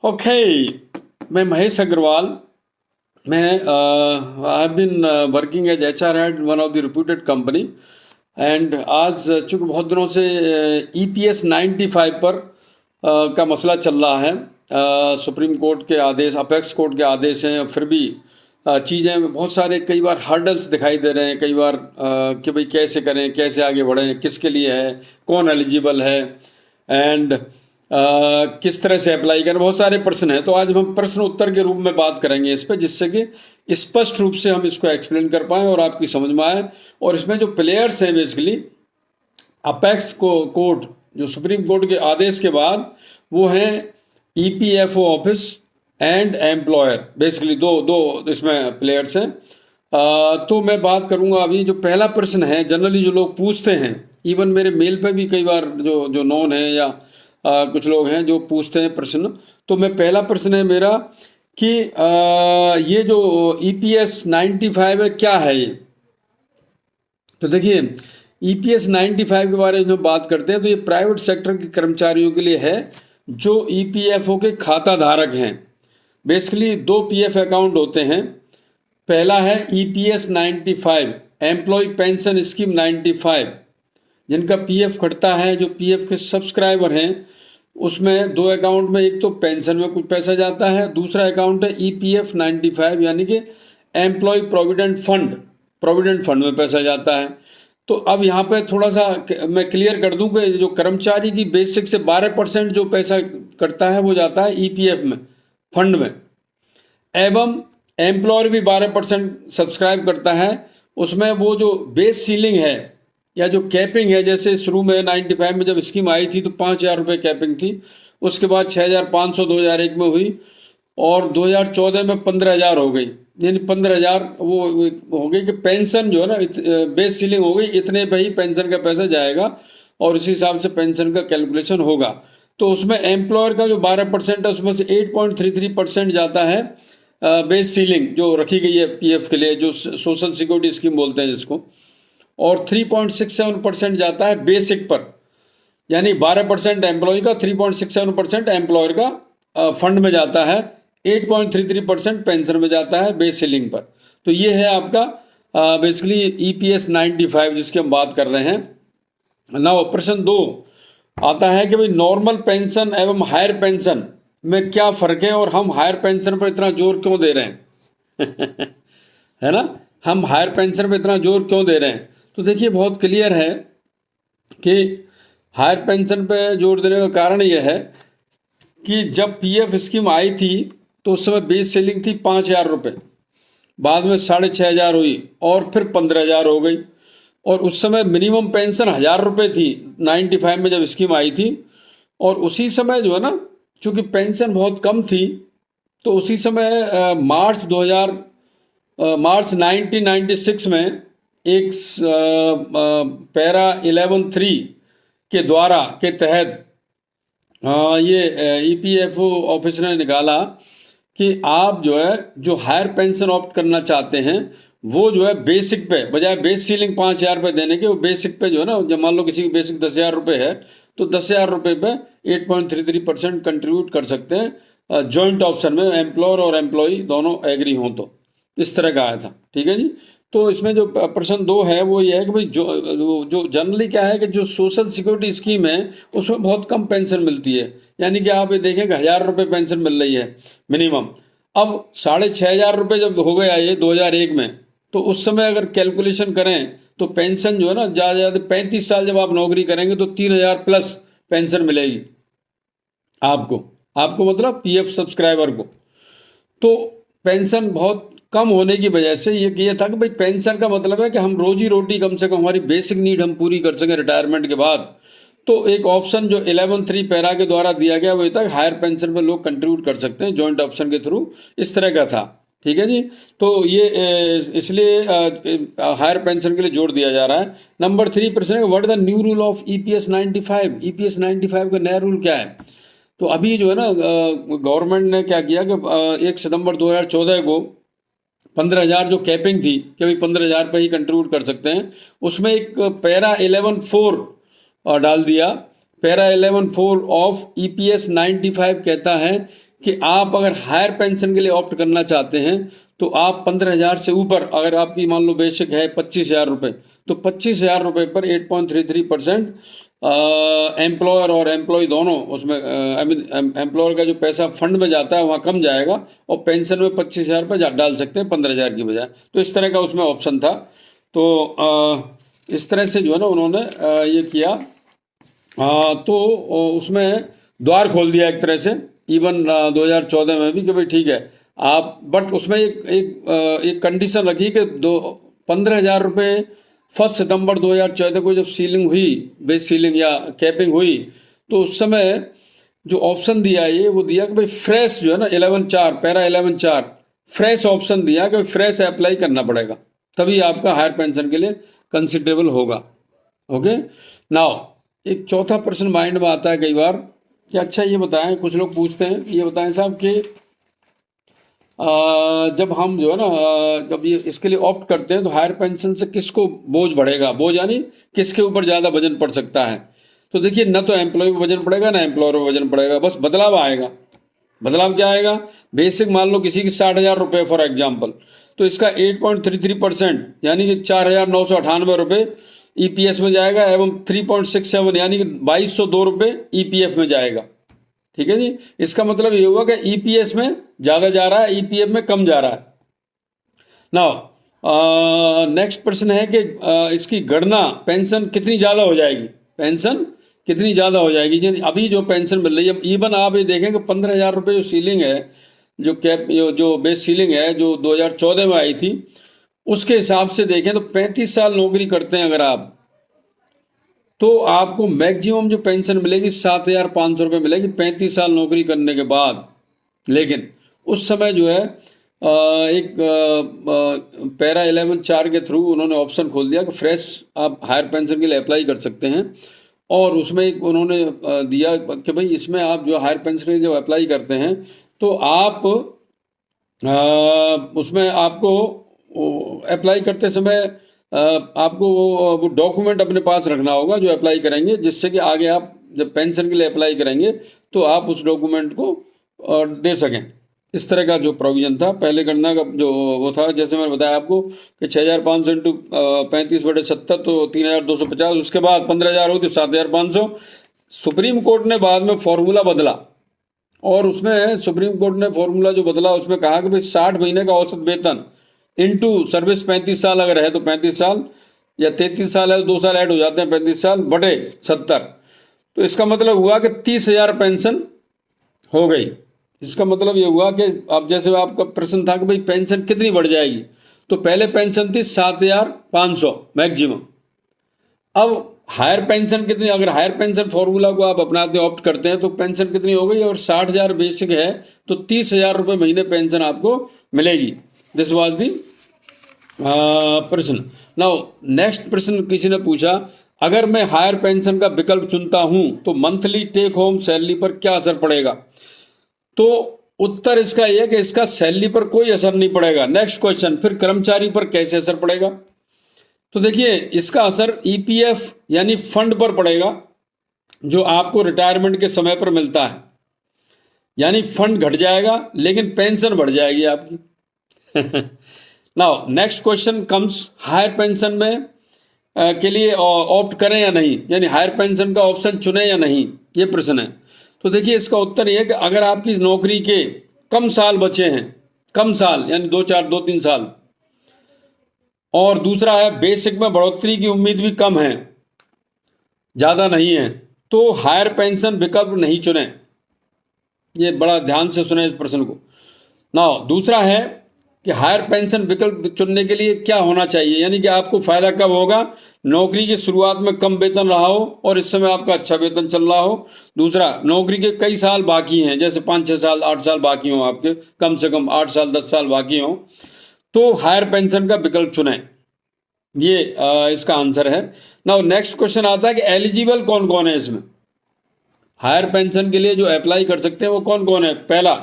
Okay, मैं महेश अग्रवाल। मैं I have been working as HR head one of the reputed company and आज चूँकि बहुत दिनों से EPS 95 पर का मसला चल रहा है। सुप्रीम कोर्ट के आदेश, अपेक्स कोर्ट के आदेश हैं, फिर भी चीज़ें बहुत सारे कई बार हर्डल्स दिखाई दे रहे हैं कई बार कि भाई कैसे करें, कैसे आगे बढ़ें, किसके लिए है, कौन एलिजिबल है एंड किस तरह से अप्लाई करें, बहुत सारे प्रश्न हैं। तो आज हम प्रश्न उत्तर के रूप में बात करेंगे इस पर, जिससे कि स्पष्ट रूप से हम इसको एक्सप्लेन कर पाएँ और आपकी समझ में आए। और इसमें जो प्लेयर्स हैं बेसिकली अपेक्स कोर्ट, जो सुप्रीम कोर्ट के आदेश के बाद, वो हैं EPFO office and employer. Basically दो इसमें प्लेयर्स हैं। तो मैं बात करूंगा अभी जो पहला प्रश्न है। जनरली जो लोग पूछते हैं, इवन मेरे मेल पे भी कई बार जो नॉन है या कुछ लोग हैं जो पूछते हैं प्रश्न। तो मैं पहला प्रश्न है मेरा कि ये जो EPS 95 है क्या है ये। तो देखिए, EPS 95 के बारे में बात करते हैं तो ये प्राइवेट सेक्टर के कर्मचारियों के लिए है जो EPFO के खाता धारक हैं। बेसिकली दो PF अकाउंट होते हैं। पहला है EPS 95 एम्प्लॉय पेंशन स्कीम 95, जिनका PF कटता है, जो PF के सब्सक्राइबर हैं, उसमें दो अकाउंट में, एक तो पेंशन में कुछ पैसा जाता है, दूसरा अकाउंट है EPF 95 यानी कि एम्प्लॉय प्रोविडेंट फंड में पैसा जाता है। तो अब यहाँ पे थोड़ा सा मैं क्लियर कर दूं कि जो कर्मचारी की बेसिक से 12% जो पैसा कटता है वो जाता है EPF में, फंड में, एवं एम्प्लॉयर भी 12% सब्सक्राइब करता है। उसमें वो जो बेस सीलिंग है या जो कैपिंग है, जैसे शुरू में 95 में जब स्कीम आई थी तो 5,000 रुपये कैपिंग थी, उसके बाद 6,500 2001 में हुई और 2014 में 15,000 हो गई। यानी 15,000 वो हो गई कि पेंशन जो है ना, बेस सीलिंग हो गई, इतने पे ही पेंशन का पैसा जाएगा और इसी हिसाब से पेंशन का कैलकुलेशन होगा। तो उसमें एम्प्लॉयर का जो 12% है उसमें से 8.33% जाता है बेस सीलिंग जो रखी गई है PF के लिए, जो सोशल सिक्योरिटी स्कीम बोलते हैं जिसको, और 3.67% जाता है बेसिक पर। यानी 12% एम्प्लॉय का, 3.67% एम्प्लॉयर का फंड में जाता है, 8.33% पेंशन में जाता है बेस सीलिंग पर। तो ये है आपका बेसिकली EPS 95 जिसकी हम बात कर रहे हैं। नाउ प्रश्न 2 आता है कि भाई नॉर्मल पेंशन एवं हायर पेंशन में क्या फर्क है और हम हायर पेंशन पर इतना जोर क्यों दे रहे हैं है ना, हम हायर पेंशन पर इतना जोर क्यों दे रहे हैं। तो देखिए, बहुत क्लियर है कि हायर पेंशन पे जोर देने का कारण यह है कि जब PF स्कीम आई थी तो उस समय बेस सेलिंग थी 5,000 रुपये, बाद में 6,500 हुई और फिर 15,000 हो गई, और उस समय मिनिमम पेंशन 1,000 रुपये थी 95 में जब स्कीम आई थी। और उसी समय जो है ना, चूँकि पेंशन बहुत कम थी, तो उसी समय मार्च 1996 में एक पैरा 11(3) के द्वारा के तहत ये EPFO ऑफिस ने निकाला कि आप जो है जो हायर पेंशन ऑप्ट करना चाहते हैं वो जो है बेसिक पे, बजाय बेस सीलिंग 5,000 रुपये देने के, वो बेसिक पे जो है ना, जब मान लो किसी की बेसिक 10,000 रुपये है तो 10,000 रुपये पे 8.33% कंट्रीब्यूट कर सकते हैं जॉइंट ऑप्शन में, एम्प्लॉयर और एम्प्लॉई दोनों एग्री हों तो। इस तरह का आया था, ठीक है जी। तो इसमें जो प्रश्न 2 है वो ये है कि भाई जो जनरली क्या है कि जो सोशल सिक्योरिटी स्कीम है उसमें बहुत कम पेंशन मिलती है। यानी कि आप ये देखें कि 1,000 रुपये पेंशन मिल रही है मिनिमम। अब 6,500 रुपये जब हो गया ये 2001 में, तो उस समय अगर कैलकुलेशन करें तो पेंशन जो है ना, ज़्यादा ज़्यादा 35 साल जब आप नौकरी करेंगे तो 3,000 प्लस पेंशन मिलेगी आपको मतलब PF सब्सक्राइबर को। तो पेंशन बहुत कम होने की वजह से ये था कि भाई पेंशन का मतलब है कि हम रोजी रोटी कम से कम हमारी बेसिक नीड हम पूरी कर सकें रिटायरमेंट के बाद। तो एक ऑप्शन जो 11(3) पैरा के द्वारा दिया गया वो था हायर पेंशन पे लोग कंट्रीब्यूट कर सकते हैं जॉइंट ऑप्शन के थ्रू, इस तरह का था, ठीक है जी। तो ये इसलिए हायर पेंशन के लिए जोड़ दिया जा रहा है। नंबर 3 प्रश्न है, what is the new rule of EPS 95। EPS 95 का नया रूल क्या है। तो अभी जो है ना, गवर्नमेंट ने क्या किया कि 1 सितंबर 2014 को 15,000 जो कैपिंग थी कि भाई 15,000 पे ही कंट्रीब्यूट कर सकते हैं, उसमें एक पैरा 11(4) डाल दिया। पैरा 11(4) ऑफ EPS 95 कहता है कि आप अगर हायर पेंशन के लिए ऑप्ट करना चाहते हैं तो आप 15,000 से ऊपर, अगर आपकी मान लो बेसिक है 25,000 रुपये, तो 25,000 रुपये पर 8.33% एम्प्लॉयर और एम्प्लॉय दोनों उसमें, आई मीन एम्प्लॉयर का जो पैसा फंड में जाता है वहाँ कम जाएगा, और पेंशन में 25,000 रुपये डाल सकते हैं 15,000 की बजाय। तो इस तरह का उसमें ऑप्शन था। तो इस तरह से जो है ना उन्होंने ये किया, तो उसमें द्वार खोल दिया एक तरह से, इवन 2014 में भी कि भाई ठीक है आप, बट उसमें एक कंडीशन रखी कि 15,000 रुपये 1 सितंबर 2014 को जब सीलिंग हुई, बेस सीलिंग या कैपिंग हुई, तो उस समय जो ऑप्शन दिया ये वो दिया कि भाई फ्रेश जो है ना 11(4) पैरा 11(4) फ्रेश ऑप्शन दिया कि फ्रेश अप्लाई करना पड़ेगा, तभी आपका हायर पेंशन के लिए कंसिडरेबल होगा। ओके, नाउ एक चौथा प्रश्न माइंड में आता है कई बार कि अच्छा ये बताएं, कुछ लोग पूछते हैं ये बताएं साहब कि जब हम जो है ना जब ये इसके लिए ऑप्ट करते हैं तो हायर पेंशन से किसको बोझ बढ़ेगा, बोझ यानी किसके ऊपर ज़्यादा वजन पड़ सकता है। तो देखिए न तो एम्प्लॉय पर वजन पड़ेगा ना एम्प्लॉयर पर वजन पड़ेगा, बस बदलाव आएगा। बदलाव क्या आएगा, बेसिक मान लो किसी की 60,000 रुपये फॉर एग्जाम्पल, तो इसका 8.33% यानी कि 4,998 रुपये ईपीएस में जाएगा, एवं 3.67 यानी कि 2,202 रुपये ईपीएफ में जाएगा। ठीक है जी, इसका मतलब ये हुआ कि ईपीएस में ज़्यादा जा रहा है, ईपीएफ में कम जा रहा है। नाउ नेक्स्ट प्रश्न है कि इसकी गणना पेंशन कितनी ज़्यादा हो जाएगी, पेंशन कितनी ज़्यादा हो जाएगी। यानी अभी जो पेंशन मिल रही है, इवन आप ये देखें कि 15,000 रुपये जो सीलिंग है, जो कैप जो बेस सीलिंग है जो 2014 में आई थी, उसके हिसाब से देखें तो 35 साल नौकरी करते हैं अगर आप, तो आपको मैक्सिमम जो पेंशन मिलेगी 7,500 रुपये मिलेगी 35 साल नौकरी करने के बाद। लेकिन उस समय जो है एक पैरा 11(4) के थ्रू उन्होंने ऑप्शन खोल दिया कि फ्रेश आप हायर पेंशन के लिए अप्लाई कर सकते हैं, और उसमें एक उन्होंने दिया कि भाई इसमें आप जो हायर पेंशन के लिए जब अप्लाई करते हैं तो आप उसमें आपको अप्लाई करते समय आपको वो डॉक्यूमेंट अपने पास रखना होगा जो अप्लाई करेंगे, जिससे कि आगे आप जब पेंशन के लिए अप्लाई करेंगे तो आप उस डॉक्यूमेंट को दे सकें। इस तरह का जो प्रोविज़न था पहले गणना का जो वो था, जैसे मैंने बताया आपको कि 6,500 इंटू 35/70 तो 3,250, उसके बाद 15,000 हो तो 7,500। सुप्रीम कोर्ट ने बाद में फॉर्मूला बदला, और उसमें सुप्रीम कोर्ट ने फॉर्मूला जो बदला उसमें कहा कि भाई 60 महीने का औसत वेतन इंटू सर्विस 35 साल अगर है तो 35 साल, या 33 साल है तो 2 साल ऐड हो जाते हैं 35 साल बटे 70, तो इसका मतलब हुआ कि 30,000 पेंशन हो गई। इसका मतलब ये हुआ कि अब जैसे आपका प्रश्न था कि भाई पेंशन कितनी बढ़ जाएगी, तो पहले पेंशन थी 7,500 मैक्सिमम, अब हायर पेंशन कितनी, अगर हायर पेंशन फॉर्मूला को आप अपनाते ऑप्ट करते हैं तो पेंशन कितनी हो गई, अगर 60,000 बेसिक है तो 30,000 रुपये महीने पेंशन आपको मिलेगी। दिस वॉज दी प्रश्न। नाउ नेक्स्ट प्रश्न किसी ने पूछा, अगर मैं हायर पेंशन का विकल्प चुनता हूं तो मंथली टेक होम सैलरी पर क्या असर पड़ेगा। तो उत्तर इसका यह है कि इसका सैलरी पर कोई असर नहीं पड़ेगा। नेक्स्ट क्वेश्चन, फिर कर्मचारी पर कैसे असर पड़ेगा। तो देखिए इसका असर ईपीएफ यानी फंड पर पड़ेगा जो आपको रिटायरमेंट के समय पर मिलता है, यानी फंड घट जाएगा लेकिन पेंशन बढ़ जाएगी आपकी। Now next question comes, higher pension में के लिए ऑप्ट करें या नहीं, यानी हायर पेंशन का ऑप्शन चुने या नहीं, ये प्रश्न है। तो देखिए इसका उत्तर ये है कि अगर आपकी नौकरी के कम साल बचे हैं, कम साल यानी 2-3 साल, और दूसरा है बेसिक में बढ़ोतरी की उम्मीद भी कम है, ज़्यादा नहीं है, तो हायर पेंशन विकल्प नहीं चुने। ये बड़ा ध्यान से सुने इस प्रश्न को। नाउ दूसरा है कि हायर पेंशन विकल्प चुनने के लिए क्या होना चाहिए, यानी कि आपको फ़ायदा कब होगा, नौकरी की शुरुआत में कम वेतन रहा हो और इस समय आपका अच्छा वेतन चल रहा हो। दूसरा, नौकरी के कई साल बाकी हैं, जैसे 5-6 साल 8 साल बाकी हों आपके, कम से कम 8 साल 10 साल बाकी हों, तो हायर पेंशन का विकल्प चुनें। ये इसका आंसर है। नाउ नेक्स्ट क्वेश्चन आता है कि एलिजिबल कौन कौन है इसमें, हायर पेंशन के लिए जो अप्लाई कर सकते हैं वो कौन कौन है। पहला,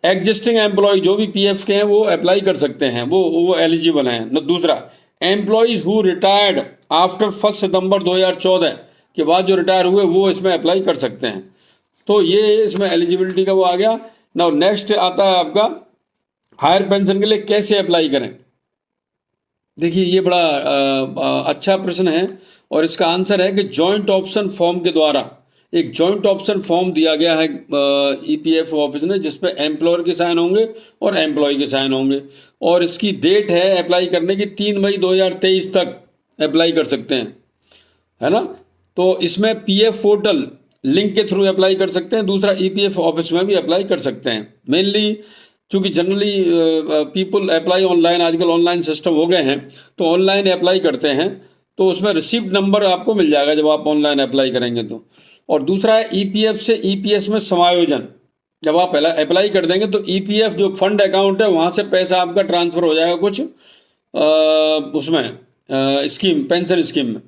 एग्जिस्टिंग एम्प्लॉय, जो भी पीएफ के हैं वो अप्लाई कर सकते हैं, वो एलिजिबल हैं। दूसरा, एम्प्लॉयज़ हु रिटायर्ड आफ्टर 1 सितंबर 2014 के बाद जो रिटायर हुए वो इसमें अप्लाई कर सकते हैं। तो ये इसमें एलिजिबिलिटी का वो आ गया। नाउ नेक्स्ट आता है आपका हायर पेंशन के लिए कैसे अप्लाई करें। देखिए ये बड़ा अच्छा प्रश्न है और इसका आंसर है कि जॉइंट ऑप्शन फॉर्म के द्वारा एक जॉइंट ऑप्शन फॉर्म दिया गया है ईपीएफओ ऑफिस ने, जिसपे एम्प्लॉयर के साइन होंगे और एम्प्लॉय के साइन होंगे, और इसकी डेट है अप्लाई करने की 3 मई 2023 तक अप्लाई कर सकते हैं, है ना। तो इसमें पीएफ पोर्टल लिंक के थ्रू अप्लाई कर सकते हैं, दूसरा ईपीएफ ऑफिस में भी अप्लाई कर सकते हैं। मेनली चूँकि जनरली पीपल अप्लाई ऑनलाइन, आजकल ऑनलाइन सिस्टम हो गए हैं, तो ऑनलाइन अप्लाई करते हैं, तो उसमें रिसिप्ट नंबर आपको मिल जाएगा जब आप ऑनलाइन अप्लाई करेंगे तो। और दूसरा है ईपीएफ से ईपीएस में समायोजन, जब आप पहला अप्लाई कर देंगे तो ईपीएफ जो फंड अकाउंट है वहाँ से पैसा आपका ट्रांसफ़र हो जाएगा कुछ उसमें स्कीम, पेंशन स्कीम में,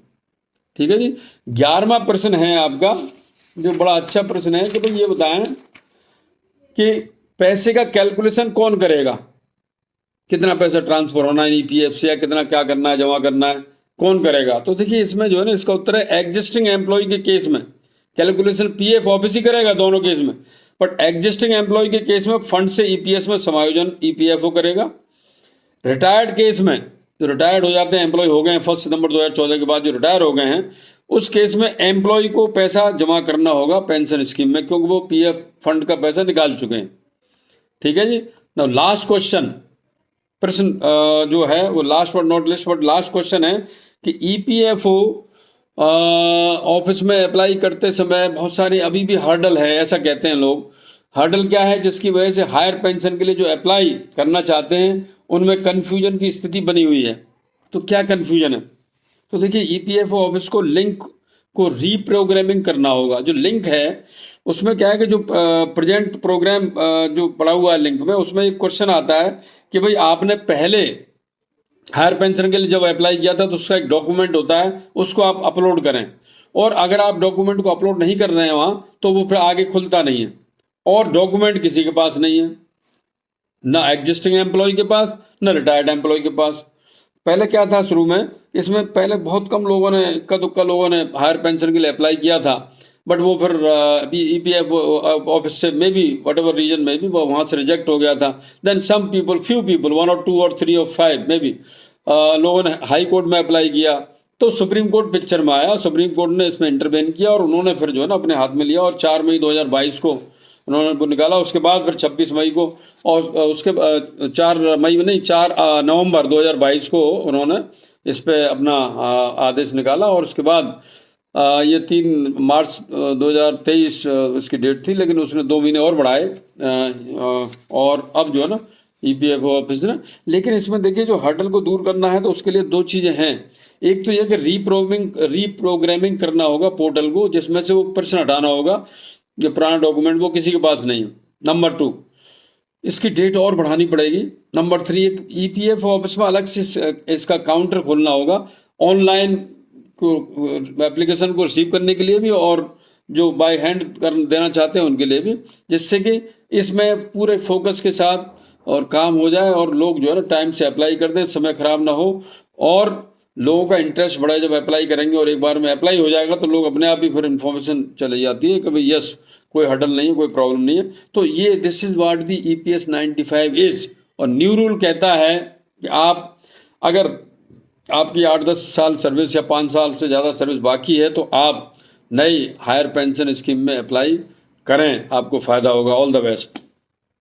ठीक है जी। 11वां प्रश्न है आपका जो बड़ा अच्छा प्रश्न है कि भाई ये बताएं कि पैसे का कैलकुलेशन कौन करेगा, कितना पैसा ट्रांसफर होना है ईपीएफ से या कितना क्या करना है, जमा करना है, कौन करेगा। तो देखिए इसमें जो है ना इसका उत्तर है एग्जिस्टिंग एम्प्लॉय के केस में कैलकुलेशन पीएफ ऑफिस ही करेगा दोनों केस में, बट एग्जिस्टिंग एम्प्लॉय के केस में फंड से ईपीएस में समायोजन ईपीएफओ करेगा। रिटायर्ड केस में जो रिटायर्ड हो जाते हैं, एम्प्लॉय हो गए हैं 1 सितंबर 2014 के बाद जो रिटायर हो गए हैं, उस केस में एम्प्लॉय को पैसा जमा करना होगा पेंशन स्कीम में, क्योंकि वो पीएफ फंड का पैसा निकाल चुके हैं, ठीक है जी। नाउ लास्ट क्वेश्चन, प्रश्न जो है वो last but not list but last question है कि ईपीएफओ ऑफिस में अप्लाई करते समय बहुत सारे अभी भी हर्डल है, ऐसा कहते हैं लोग। हर्डल क्या है जिसकी वजह से हायर पेंशन के लिए जो अप्लाई करना चाहते हैं उनमें कन्फ्यूजन की स्थिति बनी हुई है। तो क्या कन्फ्यूजन है, तो देखिए ईपीएफओ ऑफिस को लिंक को रीप्रोग्रामिंग करना होगा। जो लिंक है उसमें क्या है कि जो प्रेजेंट प्रोग्राम जो पड़ा हुआ है लिंक में, उसमें एक क्वेश्चन आता है कि भाई आपने पहले हायर पेंशन के लिए जब अप्लाई किया था तो उसका एक डॉक्यूमेंट होता है, उसको आप अपलोड करें, और अगर आप डॉक्यूमेंट को अपलोड नहीं कर रहे हैं वहाँ तो वो फिर आगे खुलता नहीं है, और डॉक्यूमेंट किसी के पास नहीं है, ना एग्जिस्टिंग एम्प्लॉय के पास ना रिटायर्ड एम्प्लॉय के पास। पहले क्या था शुरू में, इसमें पहले बहुत कम लोगों ने, इक्का दुक्का लोगों ने हायर पेंशन के लिए अप्लाई किया था, बट वो फिर ईपीएफ ऑफिस से maybe whatever reason में भी वो वहाँ से रिजेक्ट हो गया था। Then some people, few people, 1 और 2 और 3 और 5 में भी लोगों ने हाई कोर्ट में अप्लाई किया, तो सुप्रीम कोर्ट पिक्चर में आया, सुप्रीम कोर्ट ने इसमें इंटरवेन किया और उन्होंने फिर जो है ना अपने हाथ में लिया, और 4 मई 2022 को उन्होंने वो निकाला। उसके बाद फिर 26 मई को, और उसके 4 मई में नहीं 4 नवंबर 2022 को उन्होंने इस पर अपना आदेश निकाला, और उसके बाद ये 3 मार्च 2023 इसकी डेट थी, लेकिन उसने 2 महीने और बढ़ाए, और अब जो है ना ईपीएफओ ऑफिस ने। लेकिन इसमें देखिए जो हर्डल को दूर करना है तो उसके लिए 2 चीज़ें हैं। एक तो यह कि रीप्रोग्रामिंग करना होगा पोर्टल को, जिसमें से वो प्रश्न हटाना होगा जो पुराना डॉक्यूमेंट वो किसी के पास नहीं है। नंबर 2, इसकी डेट और बढ़ानी पड़ेगी। नंबर 3, एक ईपीएफओ ऑफिस में अलग से इसका काउंटर खोलना होगा ऑनलाइन को एप्लीकेशन को रिसीव करने के लिए भी, और जो बाय हैंड कर देना चाहते हैं उनके लिए भी, जिससे कि इसमें पूरे फोकस के साथ और काम हो जाए और लोग जो है ना टाइम से अप्लाई कर दें, समय खराब ना हो, और लोगों का इंटरेस्ट बढ़े जब अप्लाई करेंगे। और एक बार में अप्लाई हो जाएगा तो लोग अपने आप ही फिर इन्फॉर्मेशन चली जाती है कि भाई यस कोई हर्डल नहीं है, कोई प्रॉब्लम नहीं है। तो ये this is what the EPS 95 is. और न्यू रूल कहता है कि आप अगर आपकी 8-10 साल सर्विस या 5 साल से ज़्यादा सर्विस बाकी है तो आप नई हायर पेंशन स्कीम में अप्लाई करें, आपको फ़ायदा होगा। All the best.